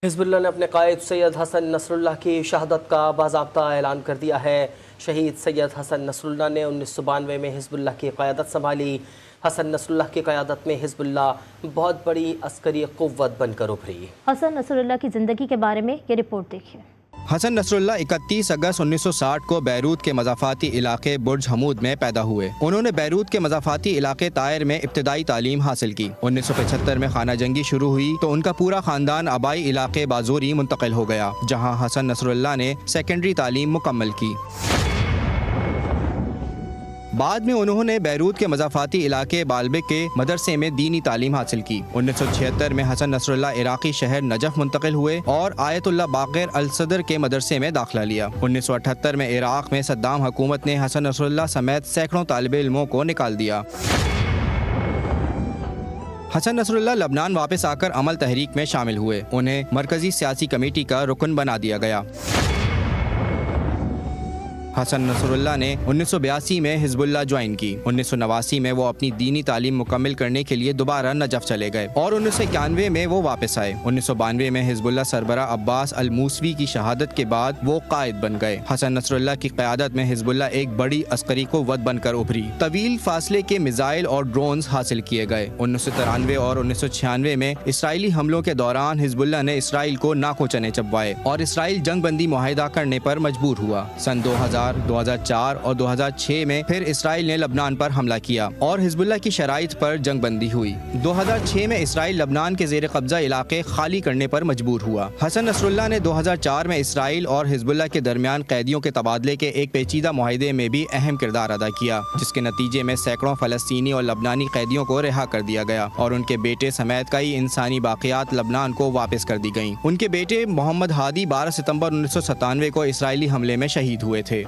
حزب اللہ نے اپنے قائد سید حسن نصر اللہ کی شہادت کا باضابطہ اعلان کر دیا ہے۔ شہید سید حسن نصر اللہ نے 1992 میں حزب اللہ کی قیادت سنبھالی۔ حسن نصر اللہ کی قیادت میں حزب اللہ بہت بڑی عسکری قوت بن کر ابھری۔ حسن نصر اللہ کی زندگی کے بارے میں یہ رپورٹ دیکھیں۔ حسن نصر اللہ 31 اگست 1960 کو بیروت کے مضافاتی علاقے برج حمود میں پیدا ہوئے۔ انہوں نے بیروت کے مضافاتی علاقے طائر میں ابتدائی تعلیم حاصل کی۔ 1975 میں خانہ جنگی شروع ہوئی تو ان کا پورا خاندان آبائی علاقے بازوری منتقل ہو گیا، جہاں حسن نصر اللہ نے سیکنڈری تعلیم مکمل کی۔ بعد میں انہوں نے بیروت کے مضافاتی علاقے بالبک کے مدرسے میں دینی تعلیم حاصل کی۔ 1976 میں حسن نصر اللہ عراقی شہر نجف منتقل ہوئے اور آیت اللہ باقر الصدر کے مدرسے میں داخلہ لیا۔ 1978 میں عراق میں صدام حکومت نے حسن نصر اللہ سمیت سینکڑوں طالب علموں کو نکال دیا۔ حسن نصر اللہ لبنان واپس آ کر عمل تحریک میں شامل ہوئے۔ انہیں مرکزی سیاسی کمیٹی کا رکن بنا دیا گیا۔ حسن نصر اللہ نے 1982 میں حزب اللہ جوائن کی۔ 1989 میں وہ اپنی دینی تعلیم مکمل کرنے کے لیے دوبارہ نجف چلے گئے اور 1991 میں وہ واپس آئے۔ 1992 میں حزب اللہ سربراہ عباس الموسوی کی شہادت کے بعد وہ قائد بن گئے۔ حسن نصر اللہ کی قیادت میں حزب اللہ ایک بڑی عسکری قوت بن کر ابھری۔ طویل فاصلے کے میزائل اور ڈرونز حاصل کیے گئے۔ 1993 اور 1996 میں اسرائیلی حملوں کے دوران حزب اللہ نے اسرائیل کو ناکوں چنے چبوائے اور اسرائیل جنگ بندی معاہدہ کرنے پر مجبور ہوا۔ سن 2004 اور 2006 میں پھر اسرائیل نے لبنان پر حملہ کیا اور حزب اللہ کی شرائط پر جنگ بندی ہوئی۔ 2006 میں اسرائیل لبنان کے زیر قبضہ علاقے خالی کرنے پر مجبور ہوا۔ حسن نصر اللہ نے 2004 میں اسرائیل اور حزب اللہ کے درمیان قیدیوں کے تبادلے کے ایک پیچیدہ معاہدے میں بھی اہم کردار ادا کیا، جس کے نتیجے میں سینکڑوں فلسطینی اور لبنانی قیدیوں کو رہا کر دیا گیا اور ان کے بیٹے سمیت کئی انسانی باقیات لبنان کو واپس کر دی گئیں۔ ان کے بیٹے محمد ہادی 12 ستمبر 1997 کو اسرائیلی حملے میں شہید ہوئے تھے۔